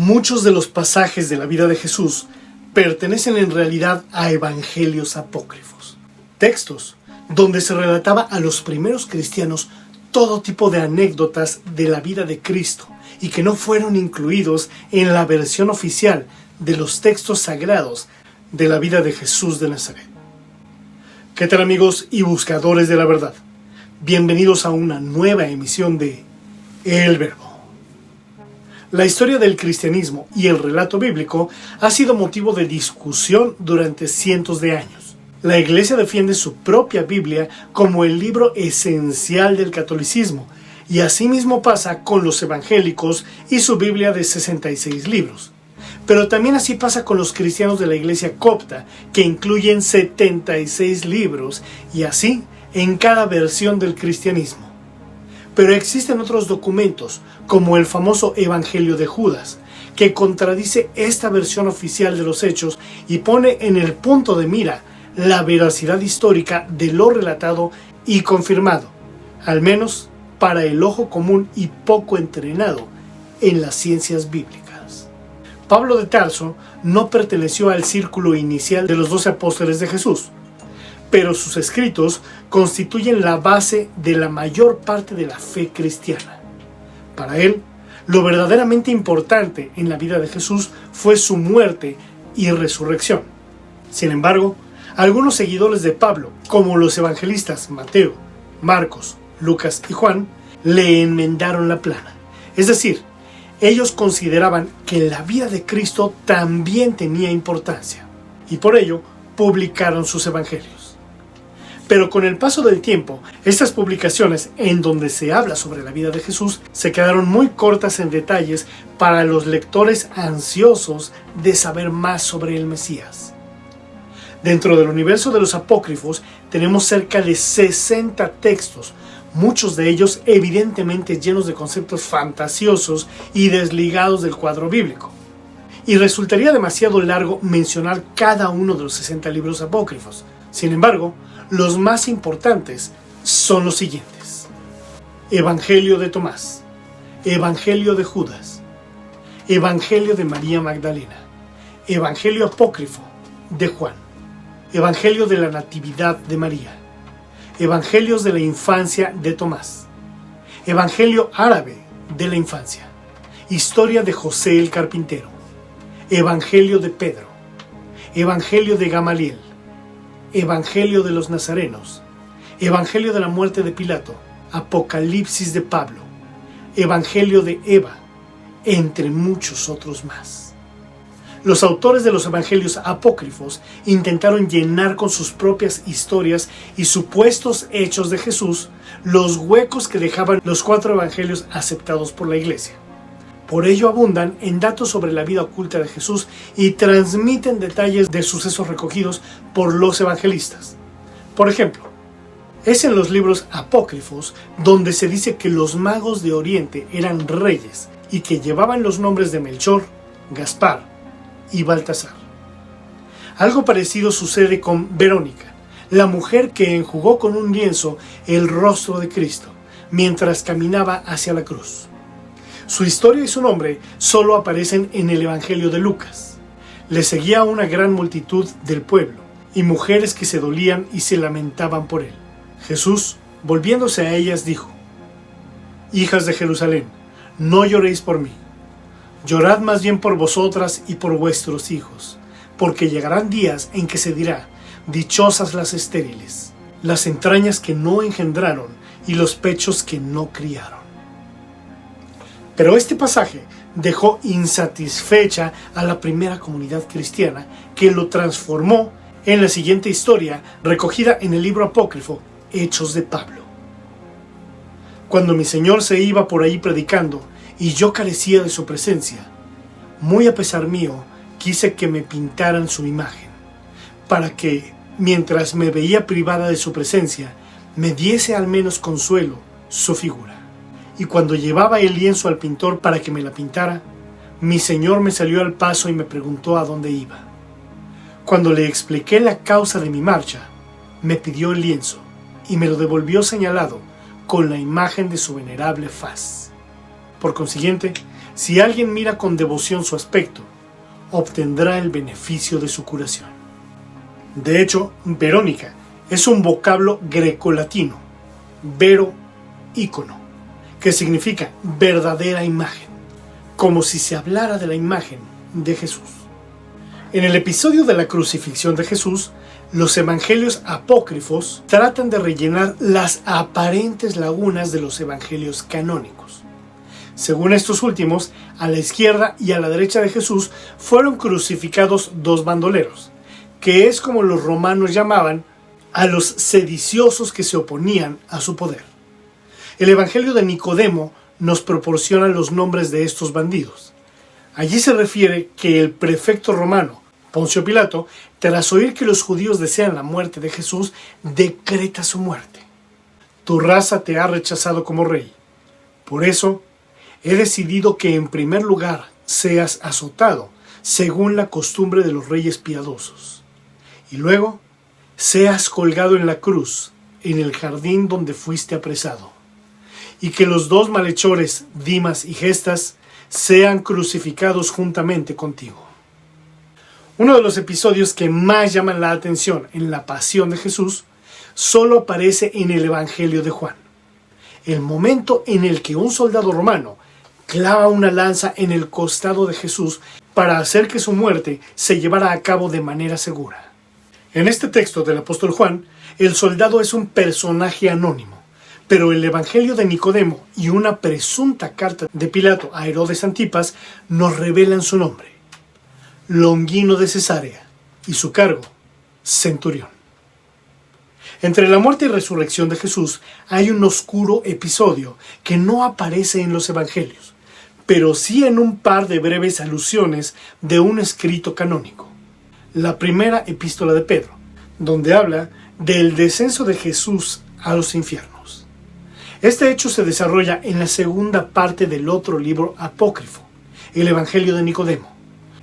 Muchos de los pasajes de la vida de Jesús pertenecen en realidad a evangelios apócrifos, textos donde se relataba a los primeros cristianos todo tipo de anécdotas de la vida de Cristo y que no fueron incluidos en la versión oficial de los textos sagrados de la vida de Jesús de Nazaret. ¿Qué tal, amigos y buscadores de la verdad? Bienvenidos a una nueva emisión de El Verbo. La historia del cristianismo y el relato bíblico ha sido motivo de discusión durante cientos de años. La Iglesia defiende su propia Biblia como el libro esencial del catolicismo, y asimismo pasa con los evangélicos y su Biblia de 66 libros. Pero también así pasa con los cristianos de la Iglesia copta, que incluyen 76 libros, y así en cada versión del cristianismo. Pero existen otros documentos, como el famoso Evangelio de Judas, que contradice esta versión oficial de los hechos y pone en el punto de mira la veracidad histórica de lo relatado y confirmado, al menos para el ojo común y poco entrenado en las ciencias bíblicas. Pablo de Tarso no perteneció al círculo inicial de los 12 apóstoles de Jesús, pero sus escritos constituyen la base de la mayor parte de la fe cristiana. Para él, lo verdaderamente importante en la vida de Jesús fue su muerte y resurrección. Sin embargo, algunos seguidores de Pablo, como los evangelistas Mateo, Marcos, Lucas y Juan, le enmendaron la plana. Es decir, ellos consideraban que la vida de Cristo también tenía importancia, y por ello publicaron sus evangelios. Pero con el paso del tiempo, estas publicaciones, en donde se habla sobre la vida de Jesús, se quedaron muy cortas en detalles para los lectores ansiosos de saber más sobre el Mesías. Dentro del universo de los apócrifos tenemos cerca de 60 textos, muchos de ellos evidentemente llenos de conceptos fantasiosos y desligados del cuadro bíblico. Y resultaría demasiado largo mencionar cada uno de los 60 libros apócrifos. Sin embargo, los más importantes son los siguientes: Evangelio de Tomás, Evangelio de Judas, Evangelio de María Magdalena, Evangelio apócrifo de Juan, Evangelio de la Natividad de María, Evangelios de la infancia de Tomás, Evangelio árabe de la infancia, Historia de José el carpintero, Evangelio de Pedro, Evangelio de Gamaliel, Evangelio de los Nazarenos, Evangelio de la muerte de Pilato, Apocalipsis de Pablo, Evangelio de Eva, entre muchos otros más. Los autores de los evangelios apócrifos intentaron llenar con sus propias historias y supuestos hechos de Jesús los huecos que dejaban los 4 evangelios aceptados por la Iglesia. Por ello abundan en datos sobre la vida oculta de Jesús y transmiten detalles de sucesos recogidos por los evangelistas. Por ejemplo, es en los libros apócrifos donde se dice que los magos de Oriente eran reyes y que llevaban los nombres de Melchor, Gaspar y Baltasar. Algo parecido sucede con Verónica, la mujer que enjugó con un lienzo el rostro de Cristo mientras caminaba hacia la cruz. Su historia y su nombre solo aparecen en el Evangelio de Lucas. Le seguía una gran multitud del pueblo y mujeres que se dolían y se lamentaban por él. Jesús, volviéndose a ellas, dijo: Hijas de Jerusalén, no lloréis por mí. Llorad más bien por vosotras y por vuestros hijos, porque llegarán días en que se dirá: dichosas las estériles, las entrañas que no engendraron y los pechos que no criaron. Pero este pasaje dejó insatisfecha a la primera comunidad cristiana, que lo transformó en la siguiente historia recogida en el libro apócrifo Hechos de Pablo. Cuando mi Señor se iba por ahí predicando y yo carecía de su presencia, muy a pesar mío quise que me pintaran su imagen, para que, mientras me veía privada de su presencia, me diese al menos consuelo su figura. Y cuando llevaba el lienzo al pintor para que me la pintara, mi Señor me salió al paso y me preguntó a dónde iba. Cuando le expliqué la causa de mi marcha, me pidió el lienzo y me lo devolvió señalado con la imagen de su venerable faz. Por consiguiente, Si alguien mira con devoción su aspecto, obtendrá el beneficio de su curación. De hecho, Verónica es un vocablo grecolatino, vero, ícono, que significa verdadera imagen, como si se hablara de la imagen de Jesús. En el episodio de la crucifixión de Jesús, los evangelios apócrifos tratan de rellenar las aparentes lagunas de los evangelios canónicos. Según estos últimos, a la izquierda y a la derecha de Jesús fueron crucificados dos bandoleros, que es como los romanos llamaban a los sediciosos que se oponían a su poder. El Evangelio de Nicodemo nos proporciona los nombres de estos bandidos. Allí se refiere que el prefecto romano, Poncio Pilato, tras oír que los judíos desean la muerte de Jesús, decreta su muerte. Tu raza te ha rechazado como rey. Por eso, he decidido que en primer lugar seas azotado, según la costumbre de los reyes piadosos. Y luego, seas colgado en la cruz, en el jardín donde fuiste apresado. Y que los dos malhechores, Dimas y Gestas, sean crucificados juntamente contigo. Uno de los episodios que más llaman la atención en la pasión de Jesús solo aparece en el Evangelio de Juan. El momento en el que un soldado romano clava una lanza en el costado de Jesús para hacer que su muerte se llevara a cabo de manera segura. En este texto del apóstol Juan, el soldado es un personaje anónimo, pero el Evangelio de Nicodemo y una presunta carta de Pilato a Herodes Antipas nos revelan su nombre: Longino de Cesarea, y su cargo, centurión. Entre la muerte y resurrección de Jesús hay un oscuro episodio que no aparece en los evangelios, pero sí en un par de breves alusiones de un escrito canónico. La primera epístola de Pedro, donde habla del descenso de Jesús a los infiernos. Este hecho se desarrolla en la segunda parte del otro libro apócrifo, el Evangelio de Nicodemo,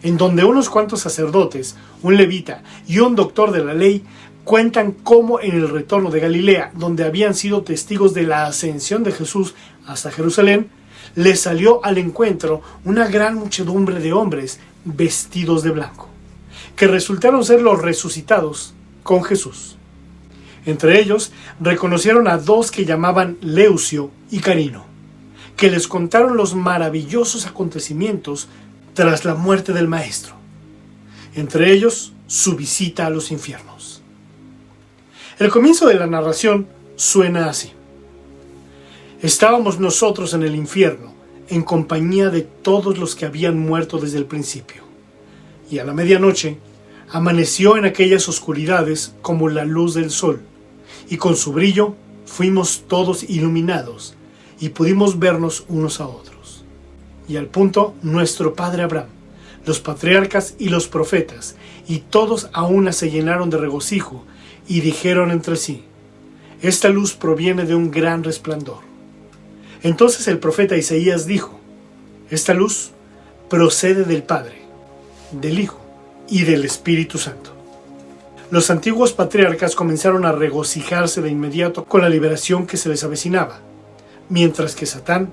en donde unos cuantos sacerdotes, un levita y un doctor de la ley cuentan cómo en el retorno de Galilea, donde habían sido testigos de la ascensión de Jesús hasta Jerusalén, les salió al encuentro una gran muchedumbre de hombres vestidos de blanco, que resultaron ser los resucitados con Jesús. Entre ellos reconocieron a dos que llamaban Leucio y Carino, que les contaron los maravillosos acontecimientos tras la muerte del Maestro, entre ellos su visita a los infiernos. El comienzo de la narración suena así: estábamos nosotros en el infierno, en compañía de todos los que habían muerto desde el principio, y a la medianoche amaneció en aquellas oscuridades como la luz del sol, y con su brillo fuimos todos iluminados, y pudimos vernos unos a otros. Y al punto nuestro padre Abraham, los patriarcas y los profetas, y todos a una se llenaron de regocijo, y dijeron entre sí: esta luz proviene de un gran resplandor. Entonces el profeta Isaías dijo: esta luz procede del Padre, del Hijo y del Espíritu Santo. Los antiguos patriarcas comenzaron a regocijarse de inmediato con la liberación que se les avecinaba, mientras que Satán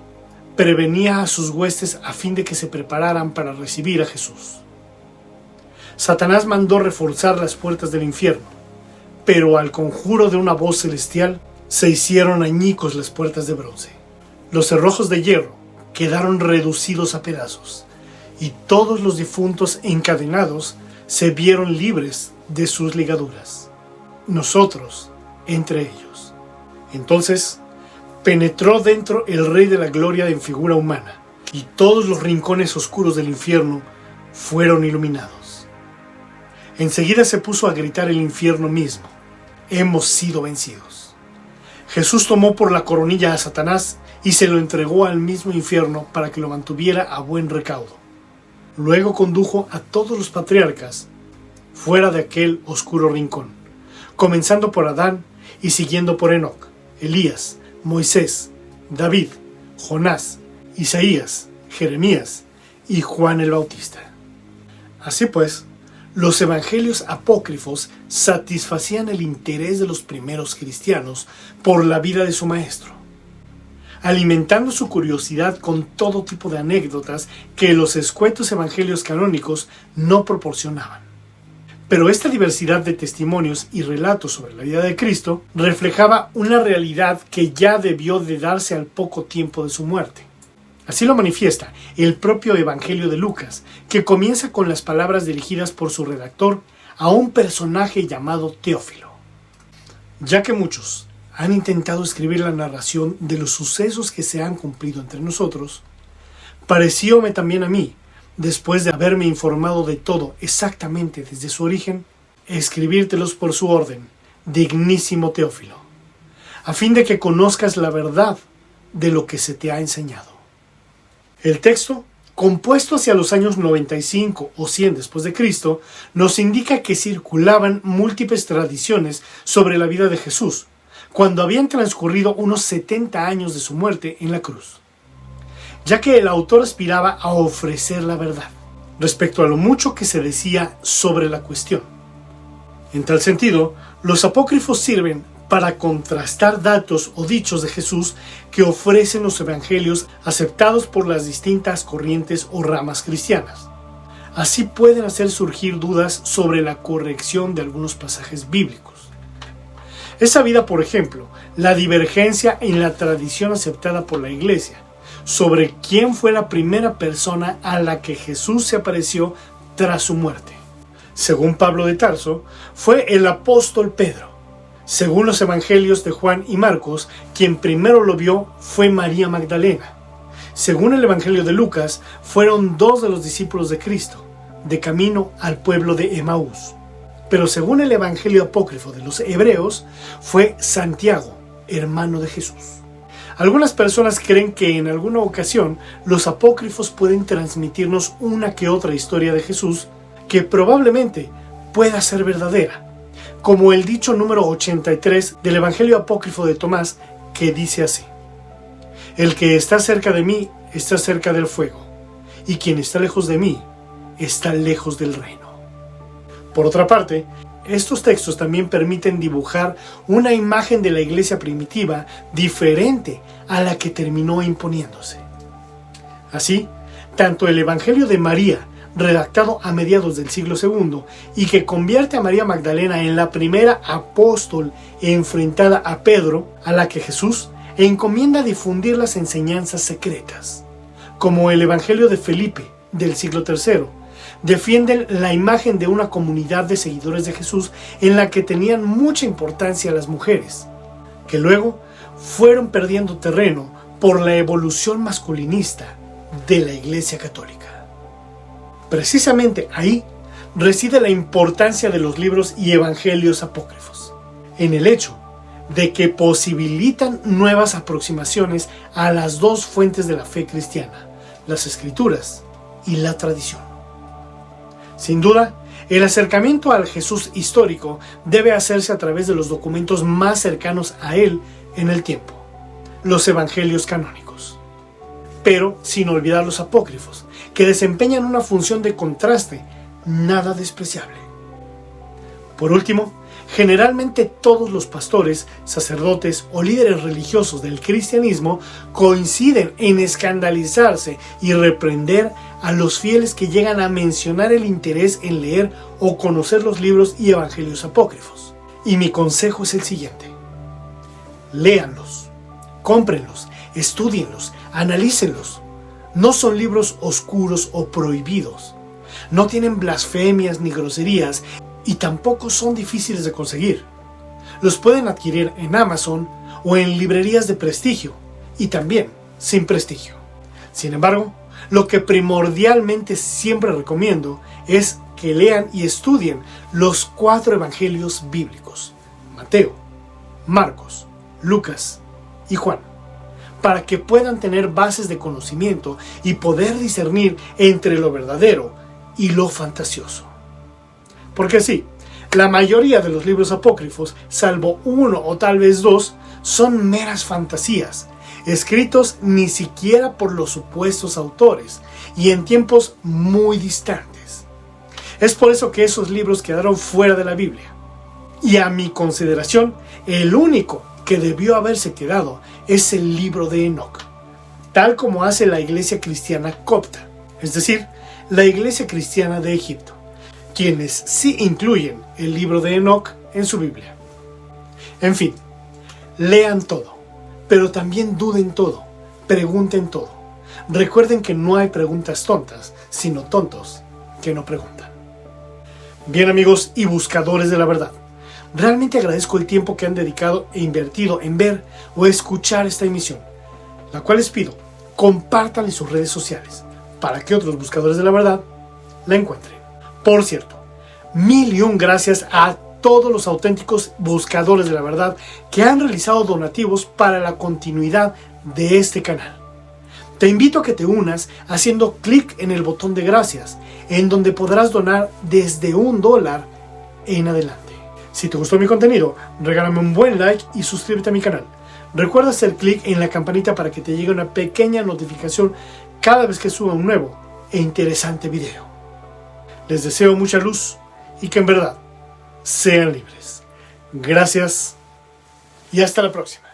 prevenía a sus huestes a fin de que se prepararan para recibir a Jesús. Satanás mandó reforzar las puertas del infierno, pero al conjuro de una voz celestial se hicieron añicos las puertas de bronce. Los cerrojos de hierro quedaron reducidos a pedazos, y todos los difuntos encadenados se vieron libres de sus ligaduras, nosotros entre ellos. Entonces penetró dentro el Rey de la Gloria en figura humana, y todos los rincones oscuros del infierno fueron iluminados. Enseguida se puso a gritar el infierno mismo: hemos sido vencidos. Jesús tomó por la coronilla a Satanás y se lo entregó al mismo infierno para que lo mantuviera a buen recaudo. Luego condujo a todos los patriarcas fuera de aquel oscuro rincón, comenzando por Adán y siguiendo por Enoc, Elías, Moisés, David, Jonás, Isaías, Jeremías y Juan el Bautista. Así pues, los evangelios apócrifos satisfacían el interés de los primeros cristianos por la vida de su maestro. alimentando su curiosidad con todo tipo de anécdotas que los escuetos evangelios canónicos no proporcionaban. Pero esta diversidad de testimonios y relatos sobre la vida de Cristo reflejaba una realidad que ya debió de darse al poco tiempo de su muerte. Así lo manifiesta el propio Evangelio de Lucas, que comienza con las palabras dirigidas por su redactor a un personaje llamado Teófilo. Ya que muchos han intentado escribir la narración de los sucesos que se han cumplido entre nosotros, parecióme también a mí, después de haberme informado de todo exactamente desde su origen, escribírtelos por su orden, dignísimo Teófilo, a fin de que conozcas la verdad de lo que se te ha enseñado. El texto, compuesto hacia los años 95 o 100 después de Cristo, nos indica que circulaban múltiples tradiciones sobre la vida de Jesús, cuando habían transcurrido unos 70 años de su muerte en la cruz, ya que el autor aspiraba a ofrecer la verdad respecto a lo mucho que se decía sobre la cuestión. En tal sentido, los apócrifos sirven para contrastar datos o dichos de Jesús que ofrecen los evangelios aceptados por las distintas corrientes o ramas cristianas. Así pueden hacer surgir dudas sobre la corrección de algunos pasajes bíblicos. Es sabida, por ejemplo, la divergencia en la tradición aceptada por la Iglesia sobre quién fue la primera persona a la que Jesús se apareció tras su muerte. Según Pablo de Tarso, fue el apóstol Pedro. Según los evangelios de Juan y Marcos, quien primero lo vio fue María Magdalena. Según el evangelio de Lucas, fueron 2 de los discípulos de Cristo, de camino al pueblo de Emaús. Pero según el evangelio apócrifo de los hebreos, fue Santiago, hermano de Jesús. Algunas personas creen que en alguna ocasión los apócrifos pueden transmitirnos una que otra historia de Jesús que probablemente pueda ser verdadera, como el dicho número 83 del Evangelio apócrifo de Tomás, que dice así: el que está cerca de mí está cerca del fuego, y quien está lejos de mí está lejos del reino. Por otra parte, estos textos también permiten dibujar una imagen de la iglesia primitiva diferente a la que terminó imponiéndose. Así, tanto el Evangelio de María, redactado a mediados del siglo II, y que convierte a María Magdalena en la primera apóstol enfrentada a Pedro, a la que Jesús encomienda difundir las enseñanzas secretas, como el Evangelio de Felipe, del siglo III, defienden la imagen de una comunidad de seguidores de Jesús en la que tenían mucha importancia las mujeres, que luego fueron perdiendo terreno por la evolución masculinista de la Iglesia Católica. Precisamente ahí reside la importancia de los libros y evangelios apócrifos, en el hecho de que posibilitan nuevas aproximaciones a las 2 fuentes de la fe cristiana, las Escrituras y la tradición. Sin duda, el acercamiento al Jesús histórico debe hacerse a través de los documentos más cercanos a él en el tiempo, los evangelios canónicos. Pero sin olvidar los apócrifos, que desempeñan una función de contraste nada despreciable. Por último, generalmente todos los pastores, sacerdotes o líderes religiosos del cristianismo coinciden en escandalizarse y reprender a los fieles que llegan a mencionar el interés en leer o conocer los libros y evangelios apócrifos. Y mi consejo es el siguiente: léanlos, cómprenlos, estúdienlos, analícenlos. No son libros oscuros o prohibidos. No tienen blasfemias ni groserías y tampoco son difíciles de conseguir. Los pueden adquirir en Amazon o en librerías de prestigio y también sin prestigio. Sin embargo, lo que primordialmente siempre recomiendo es que lean y estudien los 4 evangelios bíblicos: Mateo, Marcos, Lucas y Juan, para que puedan tener bases de conocimiento y poder discernir entre lo verdadero y lo fantasioso. Porque sí, la mayoría de los libros apócrifos, salvo 1 o tal vez 2, son meras fantasías, escritos ni siquiera por los supuestos autores y en tiempos muy distantes. Es por eso que esos libros quedaron fuera de la Biblia. Y a mi consideración, el único que debió haberse quedado es el libro de Enoc, tal como hace la iglesia cristiana copta, es decir, la iglesia cristiana de Egipto, quienes sí incluyen el libro de Enoc en su Biblia. En fin, lean todo, pero también duden todo, pregunten todo. Recuerden que no hay preguntas tontas, sino tontos que no preguntan. Bien, amigos y buscadores de la verdad, realmente agradezco el tiempo que han dedicado e invertido en ver o escuchar esta emisión, la cual les pido compartan en sus redes sociales para que otros buscadores de la verdad la encuentren. Por cierto, 1000 gracias a todos los auténticos buscadores de la verdad que han realizado donativos para la continuidad de este canal. Te invito a que te unas haciendo clic en el botón de gracias, en donde podrás donar desde $1 en adelante. Si te gustó mi contenido, regálame un buen like y suscríbete a mi canal. Recuerda hacer clic en la campanita para que te llegue una pequeña notificación cada vez que suba un nuevo e interesante video. Les deseo mucha luz y que en verdad sean libres. Gracias y hasta la próxima.